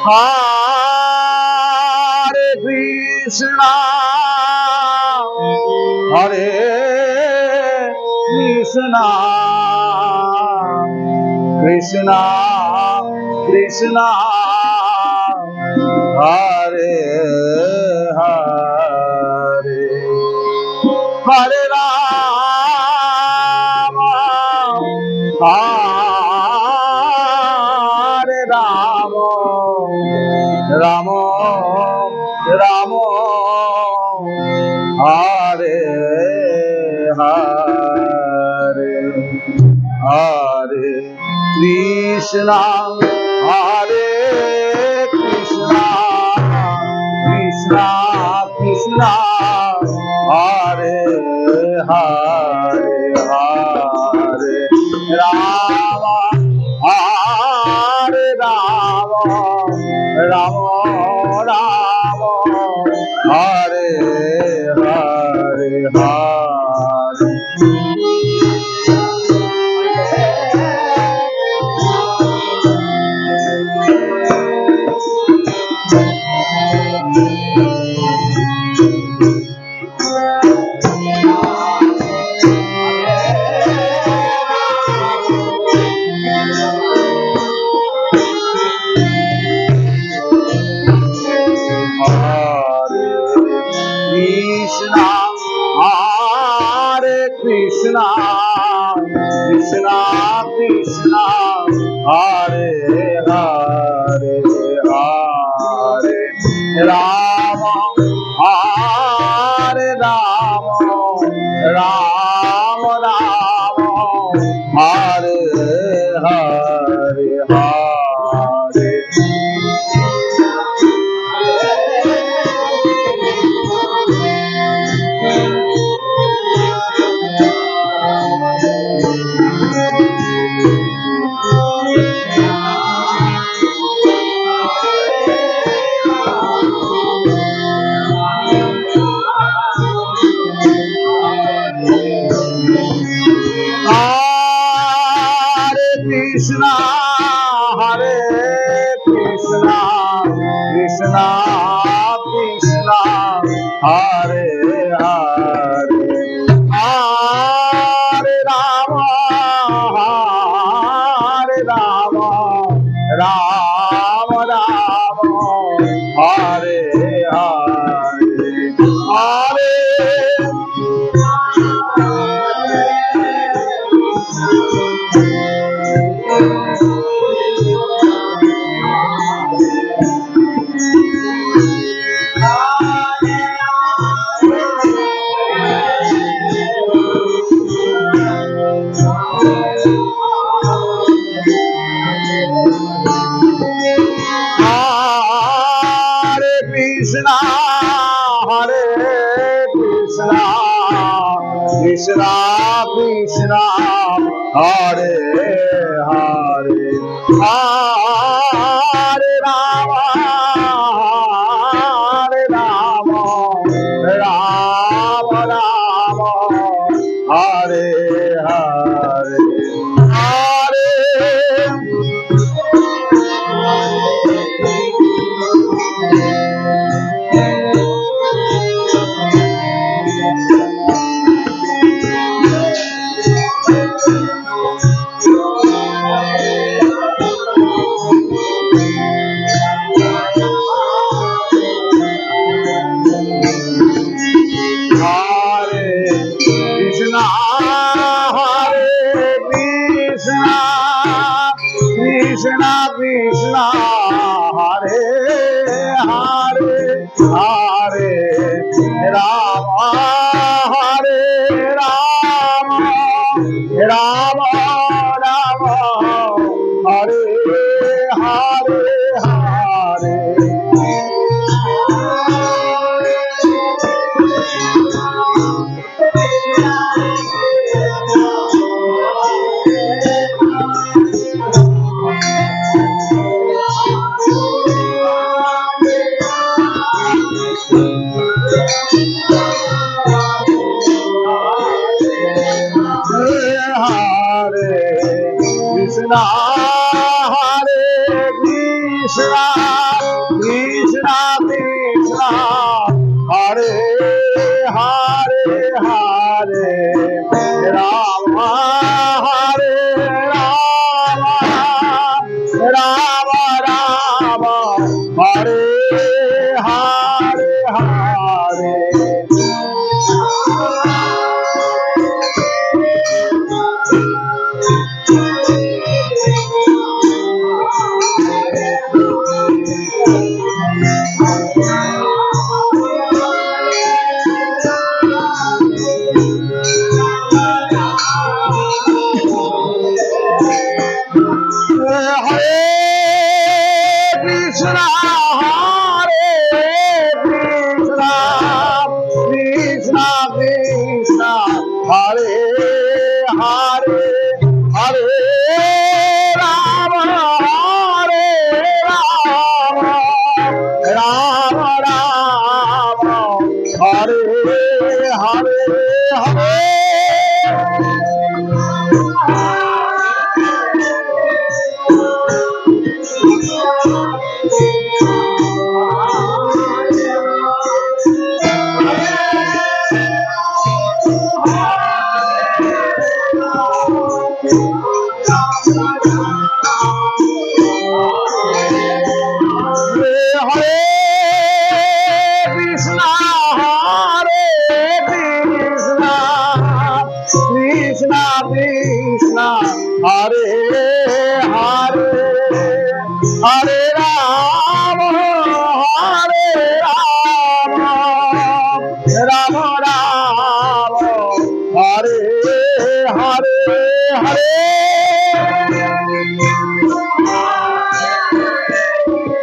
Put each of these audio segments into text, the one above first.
Hare Krishna, Hare Krishna, Krishna Krishna, Hare Hare, Hare Rama, Hare Rama, Rama Rama, Hare Hare, Hare Krishna, Hare Krishna, Krishna Krishna, Hare Hare, Hare Rama, Hare Rama, Rama Rama, Hare Hare, Hare. Krishna, Krishna Krishna, Hare Hare, Hare Rama, Hare Rama, Rama Rama, Hare Hare, Hare. Krishna, Hare Krishna, Krishna Krishna, Hare Hare, Hare Rama, Hare Rama, Rama Rama, Hare Hare, Hare. Krishna, Hare Krishna, Krishna Krishna, Hare Hare, Hare Rama, Hare Rama, Rama Rama, Hare Hare, Hare. Krishna Krishna, Hare Hare, Hare Rama, Hare Rama, Rama Rama, Hare Hare, Hare. Krishna, Hare Krishna, Krishna, Krishna Krishna, Hare Hare, Hare Rama, Rama Rama, Hare Hare, Hare. Krishna Krishna, Hare Hare, Hare Rama, Rama Rama, Hare Hare, Hare. Krishna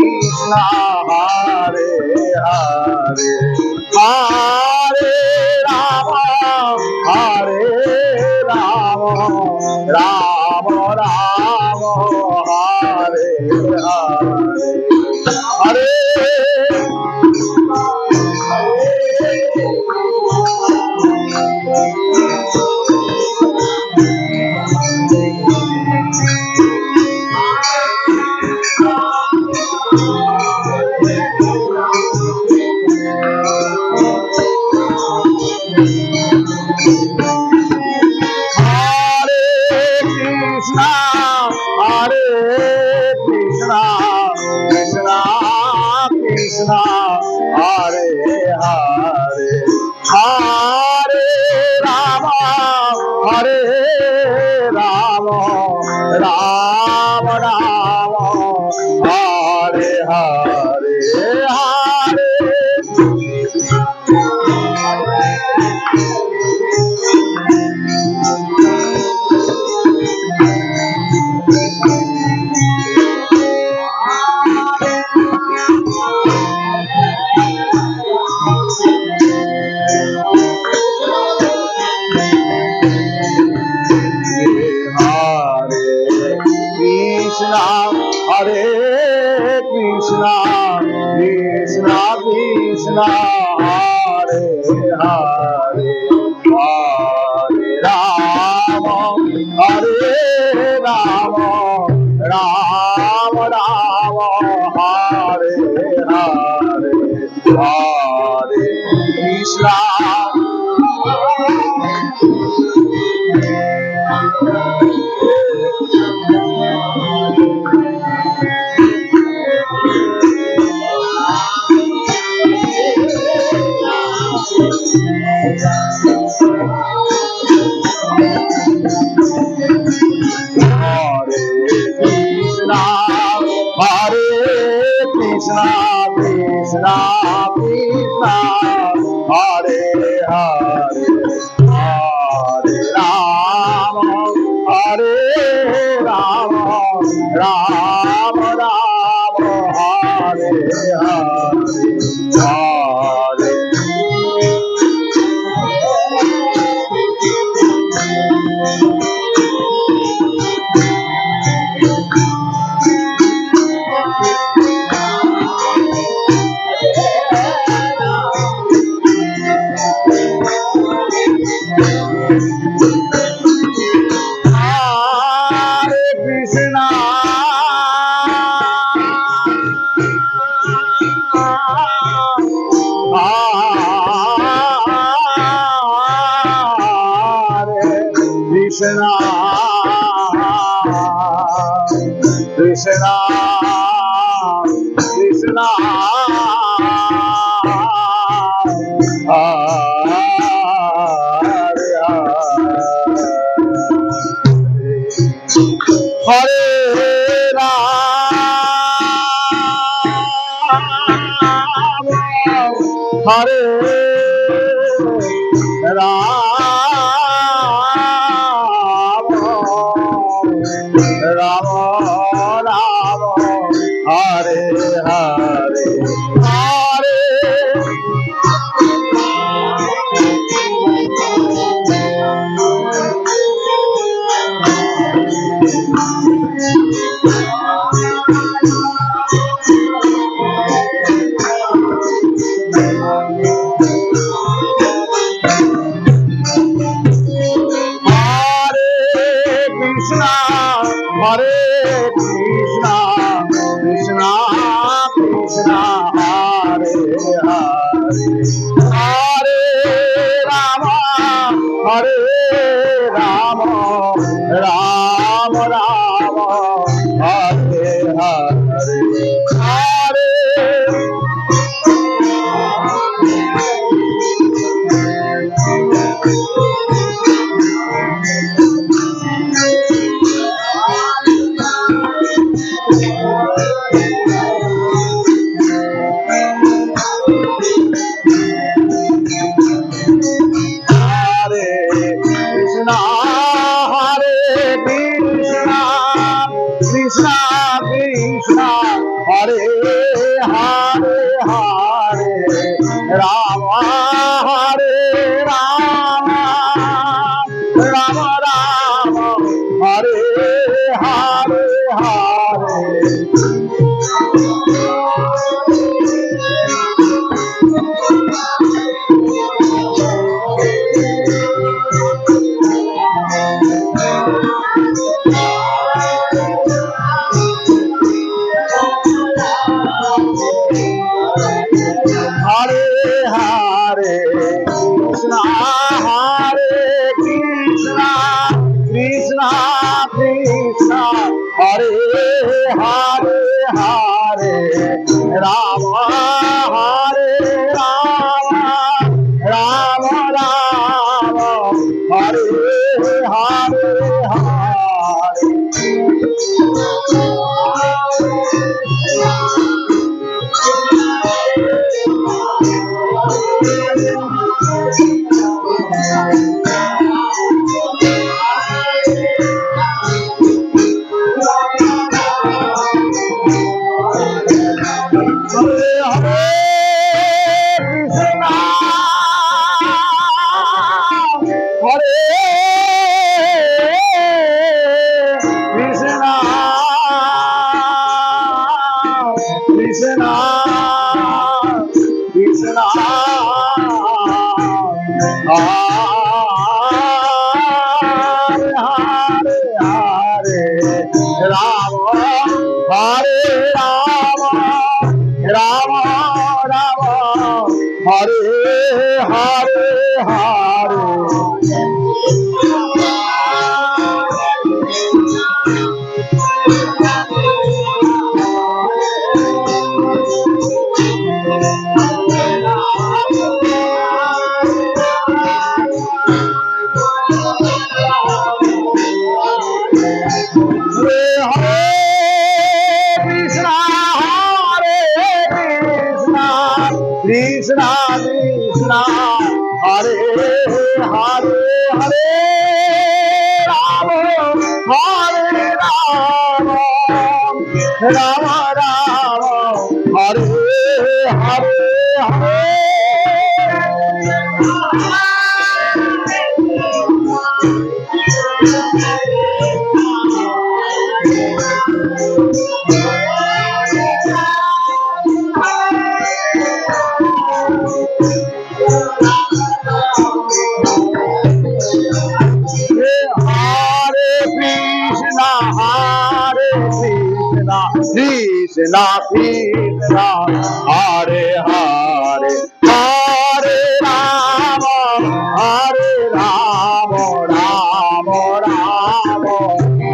Krishna, Hare Hare, Hare Rama, Rama Rama, Hare Hare, Hare. Krishna, Hare Hare, Hare Rama, Rama Rama, Hare Hare, Hare. Hare Krishna, Krishna Krishna, Hare Hare, Hare Rama, Rama Rama, Hare Hare, Hare Krishna. Krishna, Krishna, Krishna, Hare Hare, Hare Rama, Rama Rama, Hare Hare, Hare. Krishna, Krishna, Krishna, Hare Rama Rama Rama Hare Hare Hare Hare Krishna, Krishna Krishna, Hare Hare, Hare Rama, Hare Rama, Rama Rama, Hare Hare, Hare Krishna Krishna, Hare Hare Hare, Rama Hare Rama, Rama Rama, Hare Hare Hare. Hare Hare Krishna, Hare Krishna, Krishna Krishna, Hare Hare Hare, Rama Hare Rama, Rama Rama, Hare Hare Hare. Krishna, Krishna, Hare Hare Hare, Rama Hare Rama, Rama Rama, Hare Hare Hare. Krishna Krishna, Hare Hare Hare, Rama Hare Rama, Rama Rama, Hare Hare Hare. Krishna Krishna, Hare Hare, Hare Rama, Hare Rama, Rama Rama,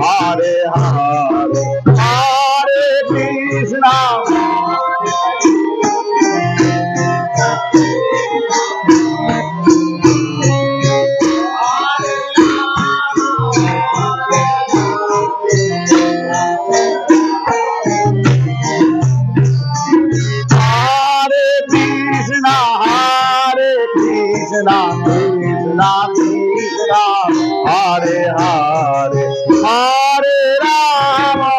Hare Hare, Hare Krishna. Krishna Krishna Krishna Hare Hare Hare Rama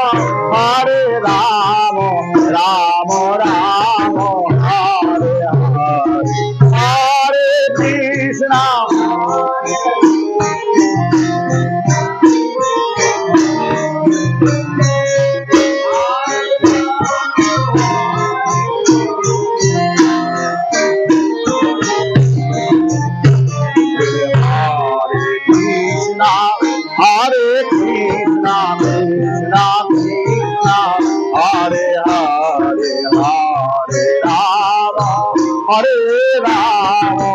Hare Rama Rama Rama Hare Hare Hare Krishna Hare Krishna Krishna Krishna Hare Hare Hare Rama Hare Rama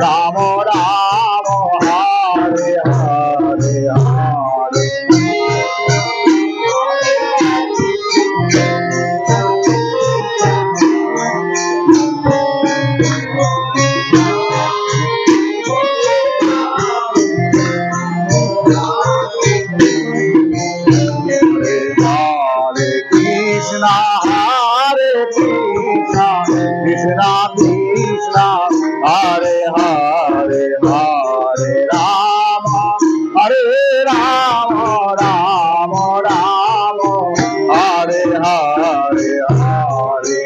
Rama Rama Hare Hare Hare Krishna Krishna Krishna Hare Hare Hare Rama Hare Rama Rama Rama Hare Hare Hare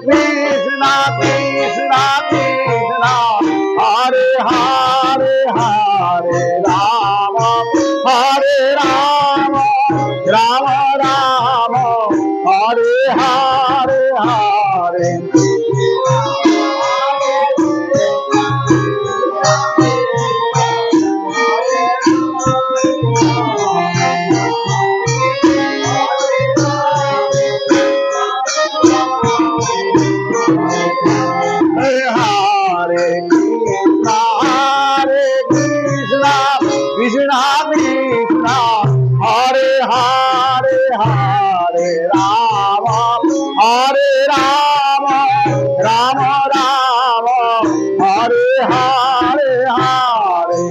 Krishna Krishna Krishna Hare Hare Hare Rama Hare Rama Rama Rama Hare Hare Hare Krishna Krishna Hare Hare Hare Rama Hare Rama Rama Rama Hare Hare Hare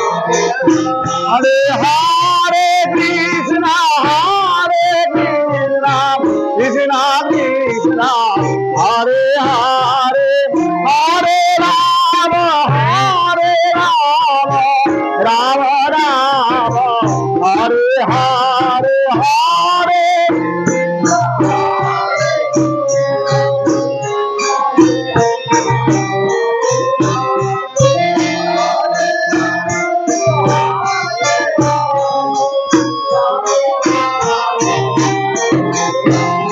Hare Hare Krishna Krishna Krishna Hare Hare Hare Rama Rama Rama Hare Hare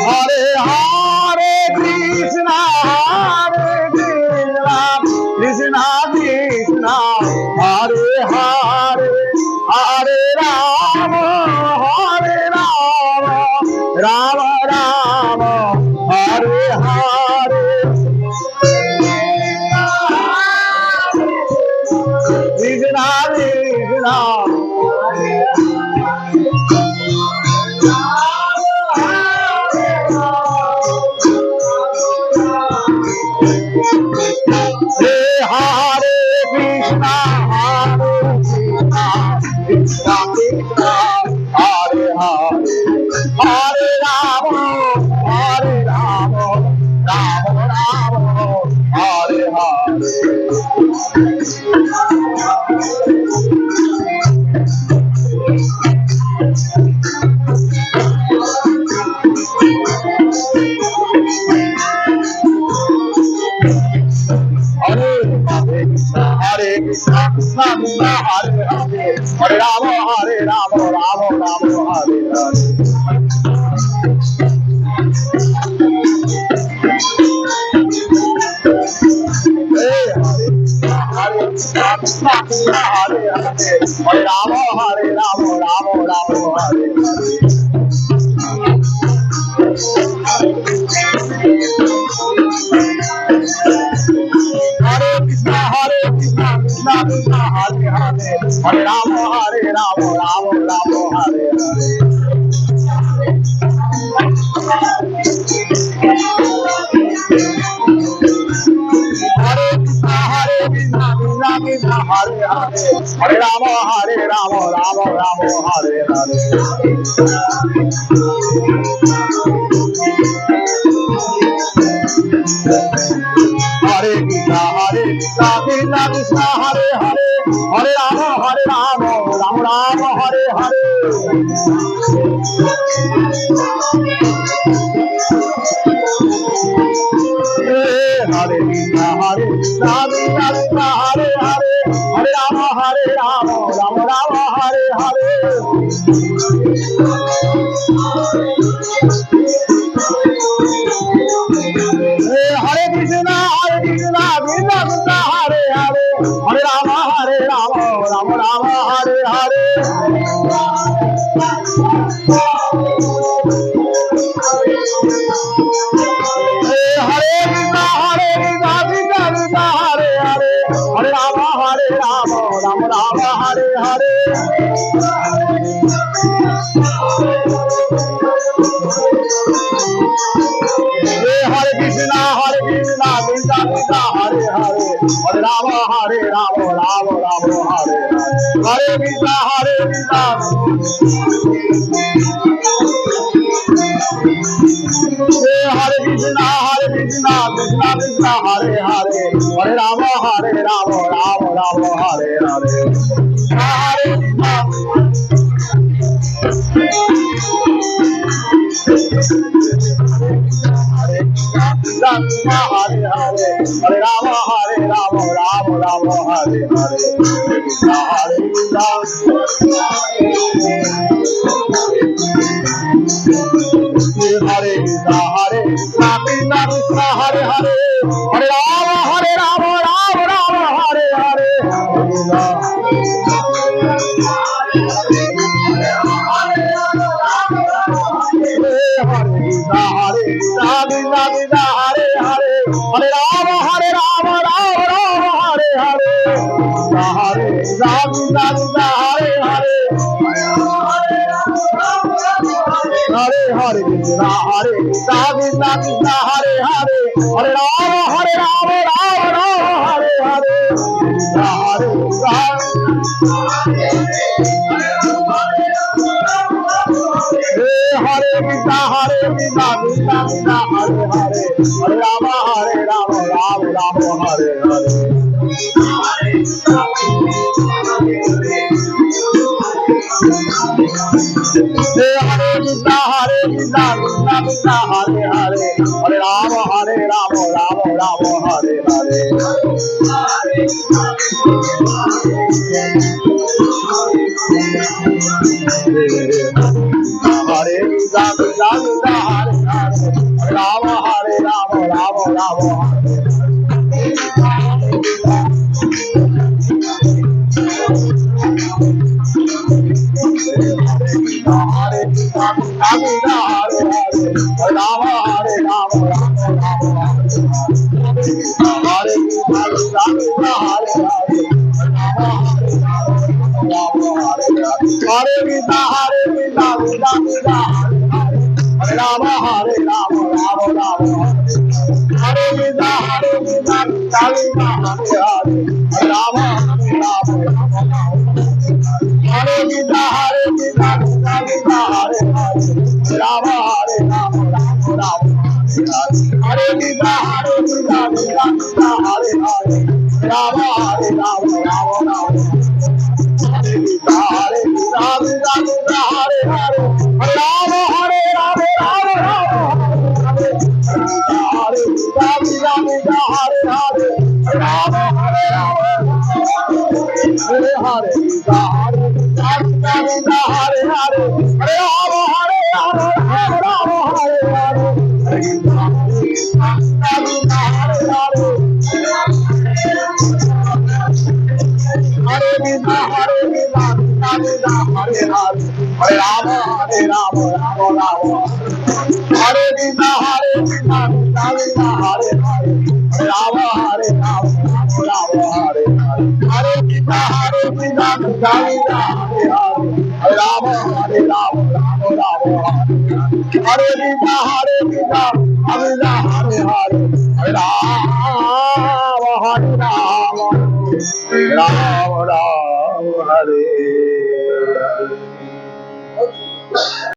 Hare Hare Krishna Hare Rama, Rama Rama, Hare Hare. Hare Krishna, Krishna Krishna, Hare Hare, Hare Rama, Rama Rama, Hare Hare. Hare Krishna, Krishna Krishna, Hare Hare, Hare Rama, Rama Rama, Hare Hare. Hare Krishna, Krishna Krishna, Hare Hare, Hare Rama, Rama Rama, Hare Hare. Hare Rama, Rama Rama, Hare Hare. Hare Krishna, Krishna Krishna, Hare Hare, Hare Rama, Rama Rama, Hare Hare. Hare Krishna, Krishna. Hare Krishna, Krishna Krishna, Hare Hare, Hare Rama, Rama Rama, Hare Hare. Hare Krishna. Hare Hare, Hare Rama, Rama Rama, Hare Hare. Hare Krishna, Krishna. Hare Krishna, Krishna Krishna, Hare Hare, Hare Rama, Rama Rama, Hare Hare. Hare Krishna, Krishna Krishna, Hare Hare, Hare Rama, Rama Rama, Hare Hare. Hare Krishna. Hare Krishna, Krishna Krishna, Hare Hare, Hare Rama, Rama Rama, Hare Hare. Hare Krishna, Krishna Krishna, Hare Hare, Hare Rama, Rama Rama, Hare Hare. Hare Krishna, Krishna Krishna, Hare Hare, Rama, Rama Rama, Rama Rama. Hare Hare.